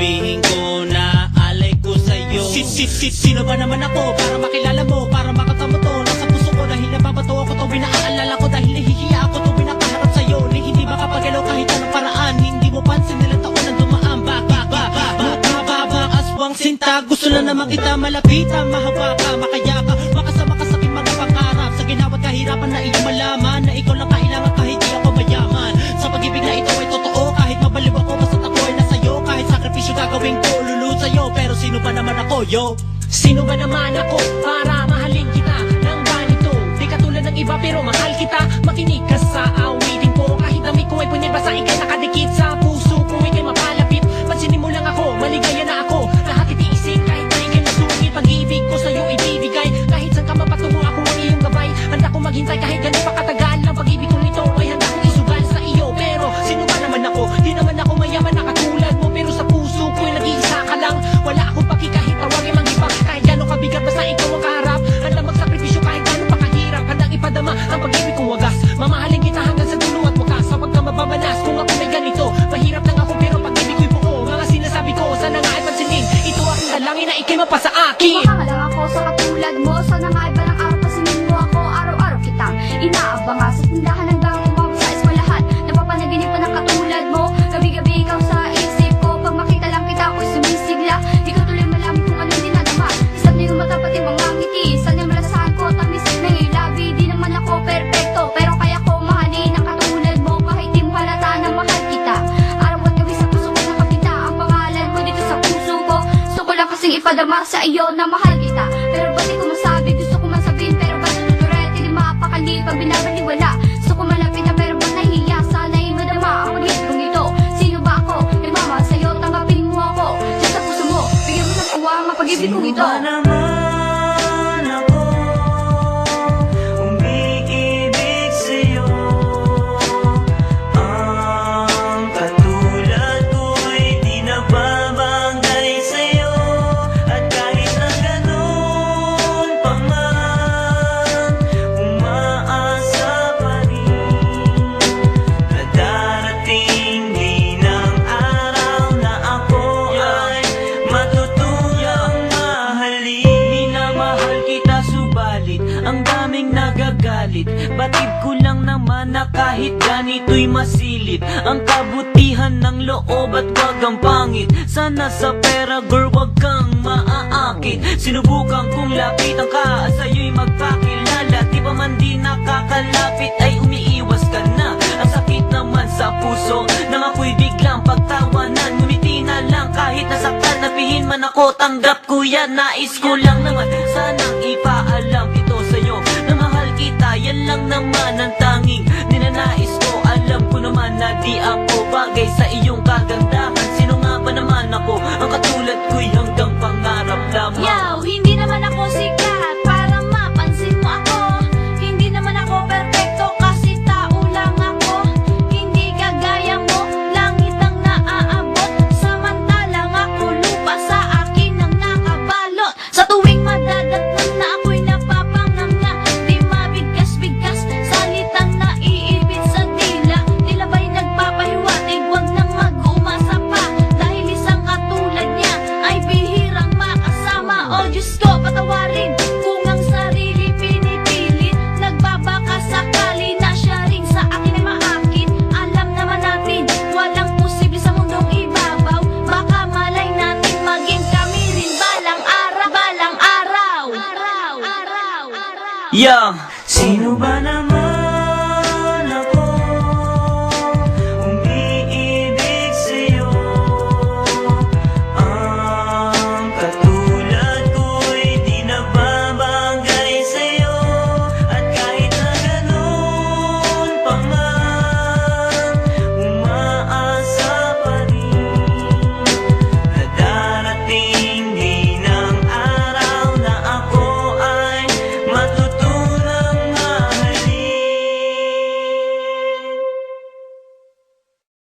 sasabihin ko na alay ko sa'yo. Sino ba naman ako para makilala mo, para makatamo to? Nasa puso ko dahil nababato ako tuwing naaalala ko, dahil nahihiya ako tuwing nakaharap sa'yo. Ni hindi makapagalaw kahit anong paraan, hindi mo pansin nilang taon na dumaan. Aswang sinta, gusto lang naman kita malapitan, mahawa ka, makaya ka, makasama ka sa aking mga pangarap. Sa ginawat kahirapan na iyong malaman na ikaw lang kailangan kahit di ako mayaman. Sa pag-ibig na ito ay totoo, kahit mabaliw ako basta't ako ay nasa'yo. Kahit sakripisyo gagawin ko, lulul sa'yo. Pero sino ba naman ako, yo? Sino ba naman ako para mahalin kita ng ganito? Di katulad ng iba pero mahal kita. Makinig ka sa awitin ko, kahit dami ko ay punibasa, ikay nakadikit sa puso ko, ikay mapalapit. Pansinin mo lang ako, maligaya na ako. Lahat itiisin kahit na ikay masungit. Pag-ibig ko sa'yo ibibigay, kahit saan ka mapatungo ako ang iyong gabay. Handa ko maghintay kahit ganun pa katagal. Ang pag-ibig kong ito ay handa kong isugal sa iyo. Pero sino ba naman ako? Di naman ako mayaman na katulad mo, pero sa puso ko'y nag-iisa ka lang. Wala akong paki kahit tawagin manggibang, kahit gano'ng kabigat basta ikaw ang kaharap. Handa magsakripisyo kahit gano'ng pakahirap, handang ipadama ang pag-ibig kong wagas. Mamahalin kita hanggang sa dulo at wakas. Sa pagka mababanas kung ako may ganito, mahirap lang ako pero pag-ibig ko'y buo. Mga sinasabi ko, sana nga ay pansinin, ito aking dalangin na ikay mapasa akin. Baka lang ako sa katulad mo, sana nga ay balang araw pasinin mo ako. Araw-araw kitang inaabang nga sa tindahan hanggang umabot sa eskwelahan. Napapanaginip pa ng katulad mo, gabi-gabi ikaw sa isip ko. Pag makita lang kita ako'y sumisigla, di ko tuloy malaman kung anong dinadama. Isang na yung mata pati mga ngiti, sana yung malasahan ko, tamis ng ilabi. Di naman ako perfecto, pero kaya ko mahalin ang katulad mo, kahit di mo halata na mahal kita. Araw at gabi sa puso ko nakapita ang pangalan mo dito sa puso ko. Gusto ko lang kasing ipadama sa iyo na mahal kita. Pero ba't di ko masabi, gusto ko man sabihin, pero ba't natuturet, hindi mapakali pag binabaliwala. Gusto ko malapit na pero ba't nahihiya, sana'y madama ang paglibong ito. Sino ba ako? Nagmamahal sa'yo, tanggapin mo ako. Diyan sa puso mo, bigyan mo ng uwang ang pag-ibig kong ito. naman ako umiibig sa'yo? Ang katulad ko'y di nababagay sa'yo. At kahit na ganun pa man, umaasa pa rin na darating din ang araw na ako ay matutuyang mahalin. Minamahal kita subalit ang daming nagagalit. Batid ko lang naman na kahit ganito'y masilip ang kabutihan ng loob at wag ang pangit. Sana sa pera girl wag kang maaakit. Sinubukan kong lapitan ka, sa'yo'y magpakilala. Di pa man di nakakalapit ay umiiwas ka na. Ang sakit naman sa puso nang ako'y biglang pagtawanan. Ngumiti na lang kahit nasaktan, napihin man ako, tanggap ko yan. Nais ko lang naman sanang ipaalam ito sa'yo na mahal kita, yan lang naman ang tanging ninanais ko. Alam ko naman na di ako bagay sa iyong kagandahan. Sino nga ba naman ako? Ang katulad ko'y hanggang pangarap lamang. Yo, hindi naman ako sikat para mapansin mo ako. Hindi naman ako perfecto kasi tao lang ako. Hindi kagaya mo, langit ang naaabot. Samantalang ako lupa sa akin ang nakabalot. Sa tuwing madadatnan na ako'y napapanganga, di mabigas-bigas, salitang naiipit sa dila. Tila ba'y nagpapahiwatig, wag nang mag-umasa pa. Dahil isang katulad niya ay bihirang makasama. O Diyos ko, patawarin kung ang sarili pinipilit. Nagbabaka sakali na siya rin sa akin ay maakin. Alam naman natin, walang posible sa mundong ibabaw. Baka malay natin maging kami rin balang araw. Balang araw. Yeah,